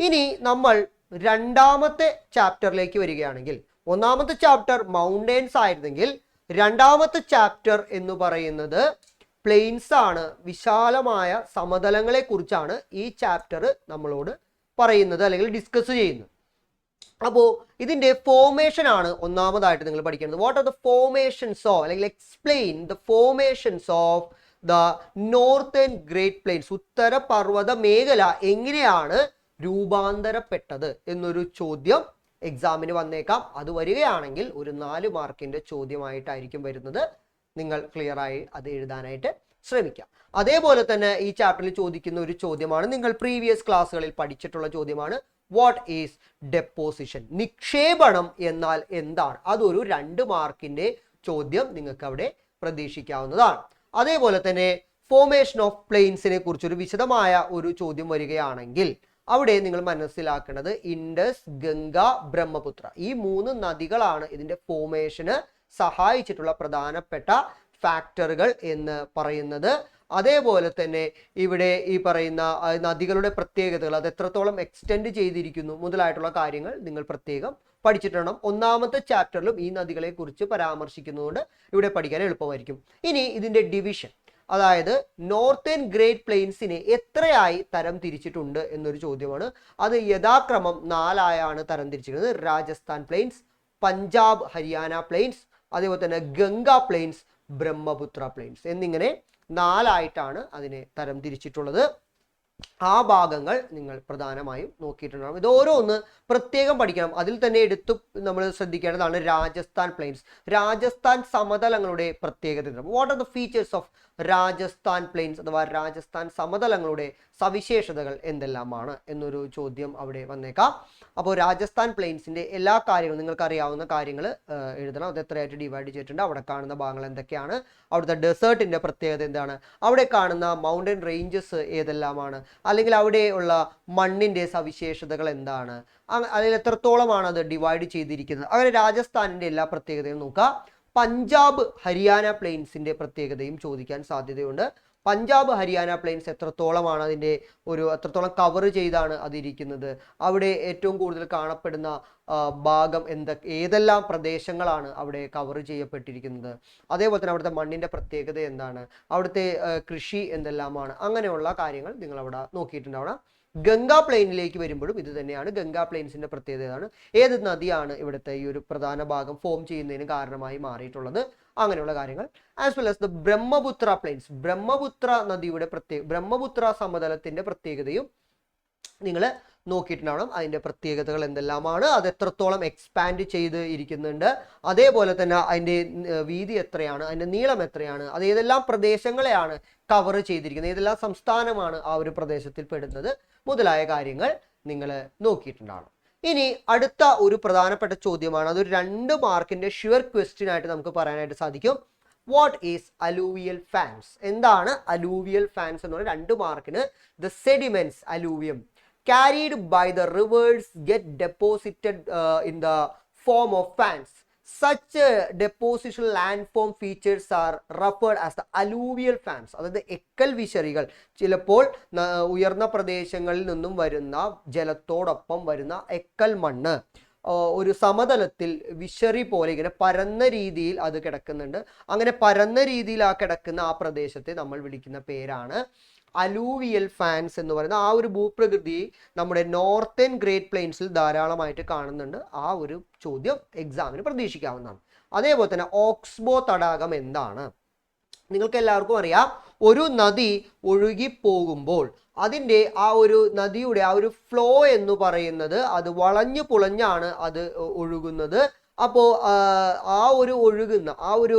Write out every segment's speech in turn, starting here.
ഇനി നമ്മൾ രണ്ടാമത്തെ ചാപ്റ്ററിലേക്ക് വരികയാണെങ്കിൽ, ഒന്നാമത്തെ ചാപ്റ്റർ മൗണ്ടെയിൻസ് ആയിരുന്നെങ്കിൽ രണ്ടാമത്തെ ചാപ്റ്റർ എന്ന് പറയുന്നത് പ്ലെയിൻസ് ആണ്, വിശാലമായ സമതലങ്ങളെ കുറിച്ചാണ് ഈ ചാപ്റ്റർ നമ്മളോട് പറയുന്നത് അല്ലെങ്കിൽ ഡിസ്കസ് ചെയ്യുന്നത്. അപ്പോൾ ഇതിന്റെ ഫോർമേഷൻ ആണ് ഒന്നാമതായിട്ട് നിങ്ങൾ പഠിക്കുന്നത്. What are the formations of, അല്ലെങ്കിൽ explain the formations of the northern great plains. ഉത്തര പർവ്വത മേഖല എങ്ങനെയാണ് രൂപാന്തരപ്പെട്ടത് എന്നൊരു ചോദ്യം എക്സാമിന് വന്നേക്കാം. അത് വരികയാണെങ്കിൽ ഒരു 4 മാർക്കിന്റെ ചോദ്യമായിട്ടായിരിക്കും വരുന്നത്. നിങ്ങൾ ക്ലിയർ ആയി അത് എഴുതാനായിട്ട് ശ്രമിക്കാം. അതേപോലെ തന്നെ ഈ ചാപ്റ്ററിൽ ചോദിക്കുന്ന ഒരു ചോദ്യമാണ്, നിങ്ങൾ പ്രീവിയസ് ക്ലാസ്സുകളിൽ പഠിച്ചിട്ടുള്ള ചോദ്യമാണ്, വാട്ട് ഈസ് ഡെപ്പോസിഷൻ? നിക്ഷേപണം എന്നാൽ എന്താണ്? അതൊരു 2 മാർക്കിന്റെ ചോദ്യം നിങ്ങൾക്ക് അവിടെ പ്രതീക്ഷിക്കാവുന്നതാണ്. അതേപോലെ തന്നെ ഫോർമേഷൻ ഓഫ് പ്ലെയിൻസിനെ കുറിച്ചൊരു വിശദമായ ഒരു ചോദ്യം വരികയാണെങ്കിൽ അവിടെ നിങ്ങൾ മനസ്സിലാക്കേണ്ടത് ഇൻഡസ്, ഗംഗ, ബ്രഹ്മപുത്ര ഈ 3 നദികളാണ് ഇതിന്റെ ഫോർമേഷന് സഹായിച്ചിട്ടുള്ള പ്രധാനപ്പെട്ട ഫാക്ടറുകൾ എന്ന് പറയുന്നത്. അതേപോലെ തന്നെ ഇവിടെ ഈ പറയുന്ന നദികളുടെ പ്രത്യേകതകൾ, അത് എത്രത്തോളം എക്സ്റ്റെൻഡ് ചെയ്തിരിക്കുന്നു മുതലായിട്ടുള്ള കാര്യങ്ങൾ നിങ്ങൾ പ്രത്യേകം പഠിച്ചിട്ടുണ്ടോ. ഒന്നാമത്തെ ചാപ്റ്ററിലും ഈ നദികളെ കുറിച്ച് പരാമർശിക്കുന്നതുകൊണ്ട് ഇവിടെ പഠിക്കാൻ എളുപ്പമായിരിക്കും. ഇനി ഇതിന്റെ ഡിവിഷൻ, അതായത് നോർത്തേൺ ഗ്രേറ്റ് പ്ലെയിൻസിനെ എത്രയായി തരം തിരിച്ചിട്ടുണ്ട് എന്നൊരു ചോദ്യമാണ്. അത് യഥാക്രമം 4 ആയാണ് തരം തിരിച്ചിരിക്കുന്നത്. രാജസ്ഥാൻ പ്ലെയിൻസ്, പഞ്ചാബ് ഹരിയാന പ്ലെയിൻസ്, അതേപോലെ തന്നെ ഗംഗ പ്ലെയിൻസ്, ബ്രഹ്മപുത്ര പ്ലെയിൻസ് എന്നിങ്ങനെ 4 ആയിട്ടാണ് അതിനെ തരം തിരിച്ചിട്ടുള്ളത്. ആ ഭാഗങ്ങൾ നിങ്ങൾ പ്രധാനമായും നോക്കിയിട്ടുണ്ടാകും. ഇത് ഓരോന്ന് പ്രത്യേകം പഠിക്കണം. അതിൽ തന്നെ എടുത്തു നമ്മൾ ശ്രദ്ധിക്കേണ്ടതാണ് രാജസ്ഥാൻ പ്ലെയിൻസ്. രാജസ്ഥാൻ സമതലങ്ങളുടെ പ്രത്യേകത. What are the features of Rajasthan plains അഥവാ രാജസ്ഥാൻ സമതലങ്ങളുടെ സവിശേഷതകൾ എന്തെല്ലാമാണ് എന്നൊരു ചോദ്യം അവിടെ വന്നേക്കാം. അപ്പോൾ രാജസ്ഥാൻ പ്ലെയിൻസിന്റെ എല്ലാ കാര്യങ്ങളും നിങ്ങൾക്ക് അറിയാവുന്ന കാര്യങ്ങൾ എഴുതണം. അത് എത്രയായിട്ട് ഡിവൈഡ് ചെയ്തിട്ടുണ്ട്, അവിടെ കാണുന്ന ഭാഗങ്ങൾ എന്തൊക്കെയാണ്, അവിടുത്തെ ഡെസേർട്ടിന്റെ പ്രത്യേകത എന്താണ്, അവിടെ കാണുന്ന മൗണ്ടൻ റേഞ്ചസ് ഏതെല്ലാമാണ്, അല്ലെങ്കിൽ അവിടെയുള്ള മണ്ണിന്റെ സവിശേഷതകൾ എന്താണ്, അതിൽ എത്രത്തോളമാണ് അത് ഡിവൈഡ് ചെയ്തിരിക്കുന്നത്. അങ്ങനെ രാജസ്ഥാനിന്റെ എല്ലാ പ്രത്യേകതയും നോക്കുക. പഞ്ചാബ് ഹരിയാന പ്ലെയിൻസിന്റെ പ്രത്യേകതയും ചോദിക്കാൻ സാധ്യതയുണ്ട്. പഞ്ചാബ് ഹരിയാന പ്ലെയിൻസ് എത്രത്തോളമാണ് അതിൻ്റെ എത്രത്തോളം കവർ ചെയ്താണ് അതിരിക്കുന്നത്, അവിടെ ഏറ്റവും കൂടുതൽ കാണപ്പെടുന്ന ഭാഗം ഏതെല്ലാം പ്രദേശങ്ങളാണ് അവിടെ കവർ ചെയ്യപ്പെട്ടിരിക്കുന്നത്, അതേപോലെ തന്നെ അവിടുത്തെ മണ്ണിന്റെ പ്രത്യേകത എന്താണ്, അവിടുത്തെ കൃഷി എന്തെല്ലാമാണ്, അങ്ങനെയുള്ള കാര്യങ്ങൾ നിങ്ങൾ അവിടെ നോക്കിയിട്ടുണ്ടാവണം. ഗംഗ പ്ലെയിനിലേക്ക് വരുമ്പോഴും ഇത് തന്നെയാണ്. ഗംഗ പ്ലെയിൻസിന്റെ പ്രത്യേകതയാണ്, ഏത് നദിയാണ് ഇവിടുത്തെ ഈ ഒരു പ്രധാന ഭാഗം ഫോം ചെയ്യുന്നതിന് കാരണമായി മാറിയിട്ടുള്ളത്, അങ്ങനെയുള്ള കാര്യങ്ങൾ. As well as the Brahmaputra plains, Brahmaputra നദിയുടെ ബ്രഹ്മപുത്ര സമതലത്തിന്റെ പ്രത്യേകതയും നിങ്ങൾ നോക്കിയിട്ടുണ്ടാവണം. അതിന്റെ പ്രത്യേകതകൾ എന്തെല്ലാമാണ്, അത് എത്രത്തോളം എക്സ്പാൻഡ് ചെയ്ത് ഇരിക്കുന്നുണ്ട്, അതേപോലെ തന്നെ അതിന്റെ വീതി എത്രയാണ്, അതിന്റെ നീളം എത്രയാണ്, അത് ഏതെല്ലാം പ്രദേശങ്ങളെയാണ് കവർ ചെയ്തിരിക്കുന്നത്, ഏതെല്ലാം സംസ്ഥാനമാണ് ആ ഒരു പ്രദേശത്തിൽ പെടുന്നത് മുതലായ കാര്യങ്ങൾ നിങ്ങൾ നോക്കിയിട്ടുണ്ടാവണം. ഇനി അടുത്ത ഒരു പ്രധാനപ്പെട്ട ചോദ്യമാണ്, അതൊരു 2 മാർക്കിന്റെ ഷുവർ ക്വസ്റ്റ്യൻ ആയിട്ട് നമുക്ക് പറയാനായിട്ട് സാധിക്കും. What is alluvial fans? എന്താണ് അലൂവിയൽ ഫാൻസ് എന്ന് പറഞ്ഞാൽ 2 മാർക്കിന്. The sediments alluvium carried by the rivers get deposited in the form of fans. Such depositional landform features are referred as the alluvial fans. അതായത് എക്കൽ വിശറികൾ, ചിലപ്പോൾ ഉയർന്ന പ്രദേശങ്ങളിൽ നിന്നും വരുന്ന ജലത്തോടൊപ്പം വരുന്ന എക്കൽ മണ്ണ് ഒരു സമതലത്തിൽ വിശറി പോലെ ഇങ്ങനെ പരന്ന രീതിയിൽ അത് കിടക്കുന്നുണ്ട്. അങ്ങനെ പരന്ന രീതിയിൽ കിടക്കുന്ന ആ പ്രദേശത്തെ നമ്മൾ വിളിക്കുന്ന പേരാണ് അലൂവിയൽ ഫാൻസ് എന്ന് പറയുന്ന. ആ ഒരു ഭൂപ്രകൃതി നമ്മുടെ നോർത്തേൺ ഗ്രേറ്റ് പ്ലെയിൻസിൽ ധാരാളമായിട്ട് കാണുന്നുണ്ട്. ആ ഒരു ചോദ്യം എക്സാമിന് പ്രതീക്ഷിക്കാവുന്നതാണ്. അതേപോലെ തന്നെ ഓക്സ്ബോ തടാകം എന്താണ്? നിങ്ങൾക്ക് എല്ലാവർക്കും അറിയാം, ഒരു നദി ഒഴുകി പോകുമ്പോൾ അതിൻ്റെ ആ ഒരു നദിയുടെ ആ ഒരു ഫ്ലോ എന്ന് പറയുന്നത് അത് വളഞ്ഞു പുളഞ്ഞാണ് അത് ഒഴുകുന്നത്. അപ്പോൾ ആ ഒരു ഒഴുകുന്ന ആ ഒരു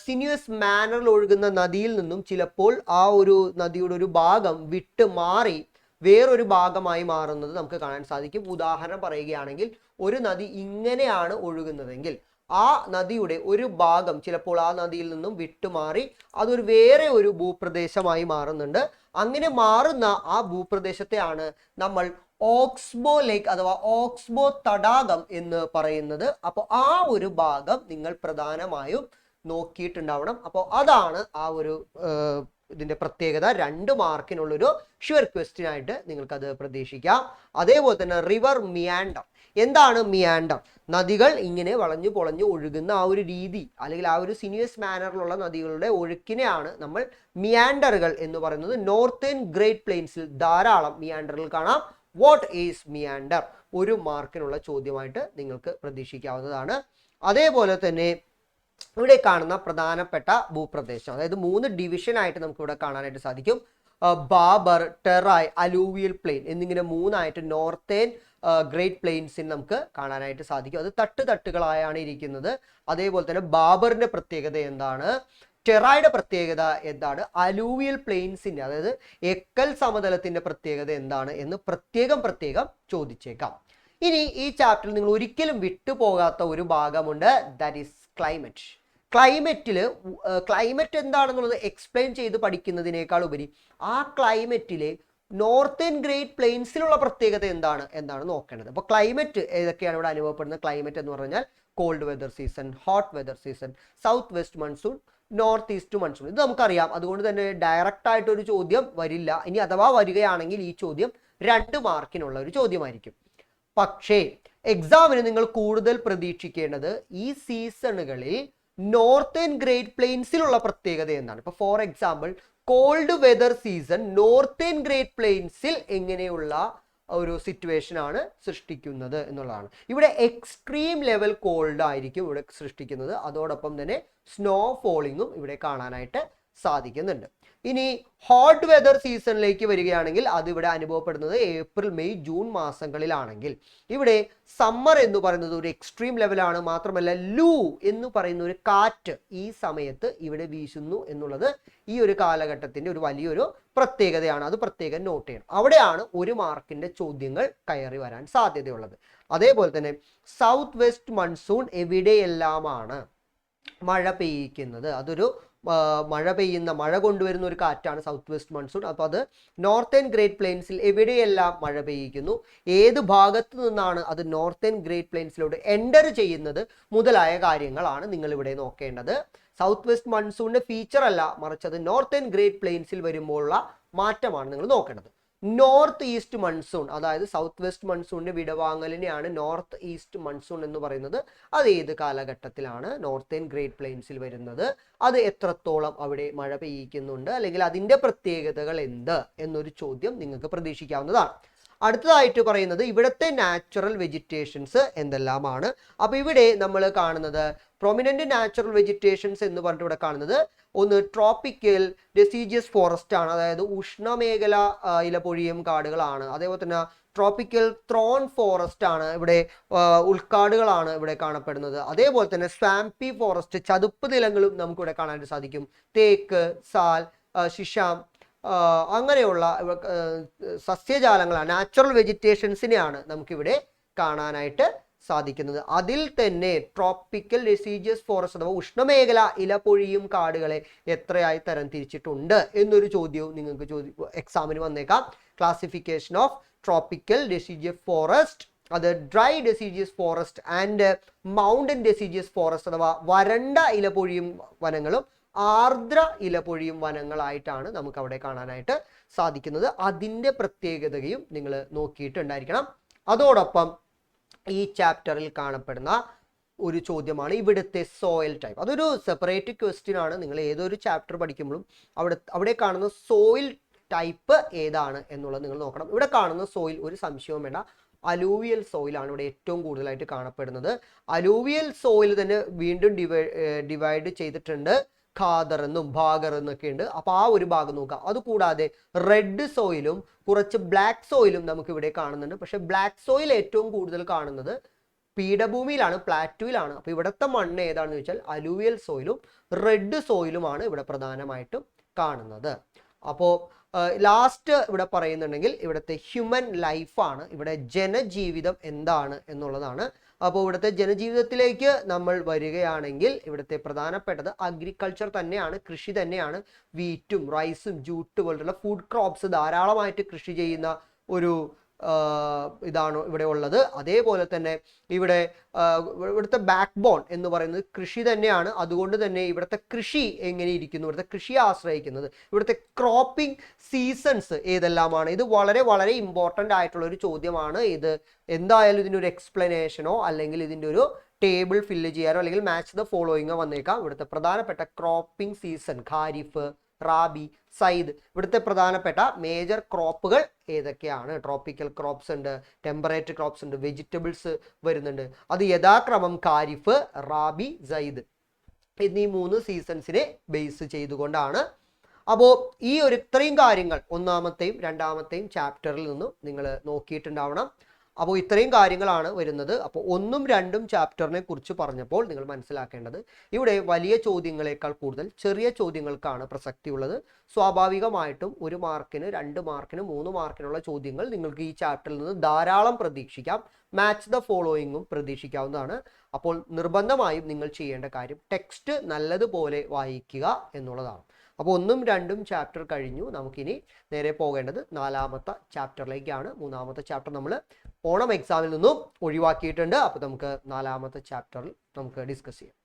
സിനുവസ് മാനറിൽ ഒഴുകുന്ന നദിയിൽ നിന്നും ചിലപ്പോൾ ആ ഒരു നദിയുടെ ഒരു ഭാഗം വിട്ട് മാറി വേറൊരു ഭാഗമായി മാറുന്നത് നമുക്ക് കാണാൻ സാധിക്കും. ഉദാഹരണം പറയുകയാണെങ്കിൽ, ഒരു നദി ഇങ്ങനെയാണ് ഒഴുകുന്നതെങ്കിൽ ആ നദിയുടെ ഒരു ഭാഗം ചിലപ്പോൾ ആ നദിയിൽ നിന്നും വിട്ടുമാറി അതൊരു വേറെ ഒരു ഭൂപ്രദേശമായി മാറുന്നുണ്ട്. അങ്ങനെ മാറുന്ന ആ ഭൂപ്രദേശത്തെയാണ് നമ്മൾ ഓക്സ്ബോ ലേക്ക് അഥവാ ഓക്സ്ബോ തടാകം എന്ന് പറയുന്നത്. അപ്പോൾ ആ ഒരു ഭാഗം നിങ്ങൾ പ്രധാനമായും നോക്കിയിട്ടുണ്ടാവണം. അപ്പോൾ അതാണ് ആ ഒരു ഇതിന്റെ പ്രത്യേകത 2 മാർക്കിനുള്ളൊരു ഷുവർ ക്വസ്റ്റ്യൻ ആയിട്ട് നിങ്ങൾക്കത് പ്രതീക്ഷിക്കാം. അതേപോലെ തന്നെ റിവർ മിയാൻഡർ. എന്താണ് മിയാൻഡർ? നദികൾ ഇങ്ങനെ വളഞ്ഞു പൊളഞ്ഞു ഒഴുകുന്ന ആ ഒരു രീതി, അല്ലെങ്കിൽ ആ ഒരു സിനിയസ് മാനറിലുള്ള നദികളുടെ ഒഴുക്കിനെയാണ് നമ്മൾ മിയാൻഡറുകൾ എന്ന് പറയുന്നത്. നോർത്തേൺ ഗ്രേറ്റ് പ്ലെയിൻസിൽ ധാരാളം മിയാൻഡറുകൾ കാണാം. What is meander? 1 മാർക്കിനുള്ള ചോദ്യമായിട്ട് നിങ്ങൾക്ക് പ്രതീക്ഷിക്കാവുന്നതാണ്. അതേപോലെ തന്നെ ഇവിടെ കാണുന്ന പ്രധാനപ്പെട്ട ഭൂപ്രദേശം, അതായത് 3 ഡിവിഷൻ ആയിട്ട് നമുക്ക് ഇവിടെ കാണാനായിട്ട് സാധിക്കും. ബാബർ, ടെറായ്, അലൂവിയൽ പ്ലെയിൻ എന്നിങ്ങനെ 3ആയിട്ട് നോർത്തേൺ ഗ്രേറ്റ് പ്ലെയിൻസിൽ നമുക്ക് കാണാനായിട്ട് സാധിക്കും. അത് തട്ടുകളായാണ് ഇരിക്കുന്നത്. അതേപോലെ തന്നെ ബാബറിന്റെ പ്രത്യേകത എന്താണ്, ടെറായുടെ പ്രത്യേകത എന്താണ്, അലൂവിയൽ പ്ലെയിൻസിന്റെ അതായത് എക്കൽ സമതലത്തിന്റെ പ്രത്യേകത എന്താണ് എന്ന് പ്രത്യേകം ചോദിച്ചേക്കാം. ഇനി ഈ ചാപ്റ്ററിൽ നിങ്ങൾ ഒരിക്കലും വിട്ടുപോകാത്ത ഒരു ഭാഗമുണ്ട്, ദാറ്റ് ഈസ് ക്ലൈമറ്റ്. ക്ലൈമറ്റ് എന്താണെന്നുള്ളത് എക്സ്പ്ലെയിൻ ചെയ്ത് പഠിക്കുന്നതിനേക്കാൾ ഉപരി ആ ക്ലൈമറ്റിലെ നോർത്തേൺ ഗ്രേറ്റ് പ്ലെയിൻസിലുള്ള പ്രത്യേകത എന്താണ് നോക്കേണ്ടത്. അപ്പോൾ ക്ലൈമറ്റ് ഏതൊക്കെയാണ് ഇവിടെ അനുഭവപ്പെടുന്നത്? ക്ലൈമറ്റ് എന്ന് പറഞ്ഞാൽ cold weather season, hot weather season, south west monsoon, north east monsoon. ഇത് നമുക്കറിയാം. അതുകൊണ്ട് തന്നെ ഡയറക്റ്റ് ആയിട്ടൊരു ചോദ്യം വരില്ല. ഇനി അഥവാ വരികയാണെങ്കിൽ ഈ ചോദ്യം 2 മാർക്കിനുള്ള ഒരു ചോദ്യമായിരിക്കും. പക്ഷേ എക്സാമിന് നിങ്ങൾ കൂടുതൽ പ്രതീക്ഷിക്കേണ്ടത് ഈ സീസണുകളിൽ നോർത്തേൺ ഗ്രേറ്റ് പ്ലെയിൻസിലുള്ള പ്രത്യേകത എന്താണ്. ഇപ്പൊ for example cold weather season northern great പ്ലെയിൻസിൽ എങ്ങനെയുള്ള ഒരു സിറ്റുവേഷൻ ആണ് സൃഷ്ടിക്കുന്നത് എന്നുള്ളതാണ്. ഇവിടെ എക്സ്ട്രീം ലെവൽ കോൾഡ് ആയിരിക്കും ഇവിടെ സൃഷ്ടിക്കുന്നത്. അതോടൊപ്പം തന്നെ സ്നോ ഫോളിങ്ങും ഇവിടെ കാണാനായിട്ട് സാധിക്കുന്നുണ്ട്. ഇനി ഹോട്ട് വെതർ സീസണിലേക്ക് വരികയാണെങ്കിൽ അതിവിടെ അനുഭവപ്പെടുന്നത് ഏപ്രിൽ, മെയ്, ജൂൺ മാസങ്ങളിലാണെങ്കിൽ ഇവിടെ സമ്മർ എന്ന് പറയുന്നത് ഒരു എക്സ്ട്രീം ലെവലാണ്. മാത്രമല്ല ലൂ എന്ന് പറയുന്ന ഒരു കാറ്റ് ഈ സമയത്ത് ഇവിടെ വീശുന്നു എന്നുള്ളത് ഈ ഒരു കാലഘട്ടത്തിന്റെ ഒരു വലിയൊരു പ്രത്യേകതയാണ്. അത് പ്രത്യേകം നോട്ട് ചെയ്യണം. അവിടെയാണ് 1 മാർക്കിന്റെ ചോദ്യങ്ങൾ കയറി വരാൻ സാധ്യതയുള്ളത്. അതേപോലെ തന്നെ സൗത്ത് വെസ്റ്റ് മൺസൂൺ എവിടെയെല്ലാമാണ് മഴ പെയ്യിക്കുന്നത്? അതൊരു മഴ കൊണ്ടുവരുന്ന ഒരു കാറ്റാണ് സൗത്ത് വെസ്റ്റ് മൺസൂൺ. അപ്പോൾ അത് നോർത്തേൺ ഗ്രേറ്റ് പ്ലെയിൻസിൽ എവിടെയെല്ലാം മഴ പെയ്യിക്കുന്നു, ഏത് ഭാഗത്ത് നിന്നാണ് അത് നോർത്തേൺ ഗ്രേറ്റ് പ്ലെയിൻസിലോട്ട് എൻ്റർ ചെയ്യുന്നത് മുതലായ കാര്യങ്ങളാണ് നിങ്ങൾ ഇവിടെ നോക്കേണ്ടത്. സൗത്ത് വെസ്റ്റ് മൺസൂണിന്റെ ഫീച്ചർ അല്ല, മറിച്ച് അത് നോർത്തേൺ ഗ്രേറ്റ് പ്ലെയിൻസിൽ വരുമ്പോഴുള്ള മാറ്റമാണ് നിങ്ങൾ നോക്കേണ്ടത്. നോർത്ത് ഈസ്റ്റ് മൺസൂൺ, അതായത് സൗത്ത് വെസ്റ്റ് മൺസൂണിന്റെ വിടവാങ്ങലിനെയാണ് നോർത്ത് ഈസ്റ്റ് മൺസൂൺ എന്ന് പറയുന്നത്. അത് ഏത് കാലഘട്ടത്തിലാണ് നോർത്തേൺ ഗ്രേറ്റ് പ്ലെയിൻസിൽ വരുന്നത്, അത് എത്രത്തോളം അവിടെ മഴ പെയ്യിക്കുന്നുണ്ട്, അല്ലെങ്കിൽ അതിന്റെ പ്രത്യേകതകൾ എന്ത് എന്നൊരു ചോദ്യം നിങ്ങൾക്ക് പ്രതീക്ഷിക്കാവുന്നതാണ്. അടുത്തതായിട്ട് പറയുന്നത് ഇവിടുത്തെ നാച്ചുറൽ വെജിറ്റേഷൻസ് എന്തെല്ലാമാണ്. അപ്പൊ ഇവിടെ നമ്മൾ കാണുന്നത് പ്രൊമിനന്റ് നാച്ചുറൽ വെജിറ്റേഷൻസ് എന്ന് പറഞ്ഞിട്ട് ഇവിടെ കാണുന്നത് ഒന്ന് ട്രോപ്പിക്കൽ ഡെസിജിയസ് ഫോറസ്റ്റ് ആണ്, അതായത് ഉഷ്ണമേഖല ഇലപൊഴിയും കാടുകളാണ്. അതേപോലെ തന്നെ ട്രോപ്പിക്കൽ ത്രോൺ ഫോറസ്റ്റ് ആണ്, ഇവിടെ ഉൾക്കാടുകളാണ് ഇവിടെ കാണപ്പെടുന്നത്. അതേപോലെ തന്നെ സ്വാമ്പി ഫോറസ്റ്റ്, ചതുപ്പ് നിലങ്ങളും നമുക്കിവിടെ കാണാനായിട്ട് സാധിക്കും. തേക്ക്, സാൽ, ശിശാം അങ്ങനെയുള്ള സസ്യജാലങ്ങളാണ്, നാച്ചുറൽ വെജിറ്റേഷൻസിനെയാണ് നമുക്കിവിടെ കാണാനായിട്ട് സാധിക്കുന്നത്. അതിൽ തന്നെ ട്രോപ്പിക്കൽ ഡെസിജിയസ് ഫോറസ്റ്റ് അഥവാ ഉഷ്ണമേഖല ഇലപൊഴിയും കാടുകളെ എത്രയായി തരം തിരിച്ചിട്ടുണ്ട് എന്നൊരു ചോദ്യവും നിങ്ങൾക്ക് എക്സാമിന് വന്നേക്കാം. Classification of tropical deciduous forest, അത് dry deciduous forest and mountain deciduous forest അഥവാ വരണ്ട ഇലപൊഴിയും വനങ്ങളും ആർദ്ര ഇലപൊഴിയും വനങ്ങളായിട്ടാണ് നമുക്ക് അവിടെ കാണാനായിട്ട് സാധിക്കുന്നത്. അതിൻ്റെ പ്രത്യേകതയും നിങ്ങൾ നോക്കിയിട്ടുണ്ടായിരിക്കണം. അതോടൊപ്പം ഈ ചാപ്റ്ററിൽ കാണപ്പെടുന്ന ഒരു ചോദ്യമാണ് ഇവിടുത്തെ സോയിൽ ടൈപ്പ്. അതൊരു സെപ്പറേറ്റ് ക്വസ്റ്റ്യൻ ആണ്. നിങ്ങൾ ഏതൊരു ചാപ്റ്റർ പഠിക്കുമ്പോഴും അവിടെ കാണുന്ന സോയിൽ ടൈപ്പ് ഏതാണ് എന്നുള്ളത് നിങ്ങൾ നോക്കണം. ഇവിടെ കാണുന്ന സോയിൽ ഒരു സംശയവും വേണ്ട, അലൂവിയൽ സോയിലാണ് ഇവിടെ ഏറ്റവും കൂടുതലായിട്ട് കാണപ്പെടുന്നത്. അലൂവിയൽ സോയിൽ തന്നെ വീണ്ടും ഡിവൈഡ് ചെയ്തിട്ടുണ്ട്. ഖാദർ എന്നും ഭാഗർ എന്നൊക്കെ ഉണ്ട്. അപ്പോൾ ആ ഒരു ഭാഗം നോക്കാം. അതുകൂടാതെ റെഡ് സോയിലും കുറച്ച് ബ്ലാക്ക് സോയിലും നമുക്ക് ഇവിടെ കാണുന്നുണ്ട്. പക്ഷെ ബ്ലാക്ക് സോയിൽ ഏറ്റവും കൂടുതൽ കാണുന്നത് പീഠഭൂമിയിലാണ്, പ്ലാറ്റുവിലാണ്. അപ്പോൾ ഇവിടുത്തെ മണ്ണ് ഏതാണെന്ന് ചോദിച്ചാൽ അലൂവിയൽ സോയിലും റെഡ് സോയിലുമാണ് ഇവിടെ പ്രധാനമായിട്ടും കാണുന്നത്. അപ്പോൾ ലാസ്റ്റ് ഇവിടെ പറയുന്നുണ്ടെങ്കിൽ ഇവിടുത്തെ ഹ്യൂമൻ ലൈഫാണ്, ഇവിടെ ജനജീവിതം എന്താണ് എന്നുള്ളതാണ്. അപ്പോൾ ഇവിടുത്തെ ജനജീവിതത്തിലേക്ക് നമ്മൾ വരികയാണെങ്കിൽ ഇവിടുത്തെ പ്രധാനപ്പെട്ടത് അഗ്രികൾച്ചർ തന്നെയാണ്, കൃഷി തന്നെയാണ്. വീറ്റും റൈസും ജൂട്ട് പോലുള്ള ഫുഡ് ക്രോപ്സ് ധാരാളമായിട്ട് കൃഷി ചെയ്യുന്ന ഒരു ഇതാണ് ഇവിടെ ഉള്ളത്. അതേപോലെ തന്നെ ഇവിടുത്തെ ബാക്ക് ബോൺ എന്ന് പറയുന്നത് കൃഷി തന്നെയാണ്. അതുകൊണ്ട് തന്നെ ഇവിടുത്തെ കൃഷി എങ്ങനെ ഇരിക്കുന്നു, ഇവിടുത്തെ കൃഷിയെ ആശ്രയിക്കുന്നത്, ഇവിടുത്തെ ക്രോപ്പിംഗ് സീസൺസ് ഏതെല്ലാമാണ്, ഇത് വളരെ വളരെ ഇമ്പോർട്ടൻ്റ് ആയിട്ടുള്ള ഒരു ചോദ്യമാണ്. ഇത് എന്തായാലും ഇതിൻ്റെ ഒരു എക്സ്പ്ലനേഷനോ അല്ലെങ്കിൽ ഇതിൻ്റെ ഒരു ടേബിൾ ഫില്ല് ചെയ്യാനോ അല്ലെങ്കിൽ മാച്ച് ദ ഫോളോയിങ്ങോ വന്നേക്കാം. ഇവിടുത്തെ പ്രധാനപ്പെട്ട ക്രോപ്പിംഗ് സീസൺ ഖാരിഫ്, റാബി, സൈദ്, ഇവിടുത്തെ പ്രധാനപ്പെട്ട മേജർ ക്രോപ്പുകൾ ഏതൊക്കെയാണ്. ട്രോപ്പിക്കൽ ക്രോപ്സ് ഉണ്ട്, ടെമ്പറേറ്റ് ക്രോപ്സ് ഉണ്ട്, വെജിറ്റബിൾസ് വരുന്നുണ്ട്. അത് യഥാക്രമം ഖാരിഫ്, റാബി, സൈദ് എന്നീ 3 സീസൺസിനെ ബേസ് ചെയ്തുകൊണ്ടാണ്. അപ്പോൾ ഈ ഇത്രയും കാര്യങ്ങൾ ഒന്നാമത്തെയും രണ്ടാമത്തെയും ചാപ്റ്ററിൽ നിന്നും നിങ്ങൾ നോക്കിയിട്ടുണ്ടാവണം. അപ്പോൾ ഇത്രയും കാര്യങ്ങളാണ് വരുന്നത്. അപ്പോൾ 1ഉം 2ഉം ചാപ്റ്ററിനെ കുറിച്ച് പറഞ്ഞപ്പോൾ നിങ്ങൾ മനസ്സിലാക്കേണ്ടത് ഇവിടെ വലിയ ചോദ്യങ്ങളെക്കാൾ കൂടുതൽ ചെറിയ ചോദ്യങ്ങൾക്കാണ് പ്രസക്തിയുള്ളത്. സ്വാഭാവികമായിട്ടും 1 മാർക്കിന് 2 മാർക്കിന് 3 മാർക്കിനുള്ള ചോദ്യങ്ങൾ നിങ്ങൾക്ക് ഈ ചാപ്റ്ററിൽ നിന്ന് ധാരാളം പ്രതീക്ഷിക്കാം. മാച്ച് ദ ഫോളോയിങ്ങും പ്രതീക്ഷിക്കാവുന്നതാണ്. അപ്പോൾ നിർബന്ധമായും നിങ്ങൾ ചെയ്യേണ്ട കാര്യം ടെക്സ്റ്റ് നല്ലതുപോലെ വായിക്കുക എന്നുള്ളതാണ്. അപ്പോൾ 1ഉം 2ഉം ചാപ്റ്റർ കഴിഞ്ഞു. നമുക്കിനി നേരെ പോകേണ്ടത് 4ാമത്തെ ചാപ്റ്ററിലേക്കാണ്. 3ാമത്തെ ചാപ്റ്റർ നമ്മൾ ഓണം എക്സാമിൽ നിന്നും ഒഴിവാക്കിയിട്ടുണ്ട്. അപ്പോൾ നമുക്ക് 4ാമത്തെ ചാപ്റ്ററിൽ നമുക്ക് ഡിസ്കസ് ചെയ്യാം.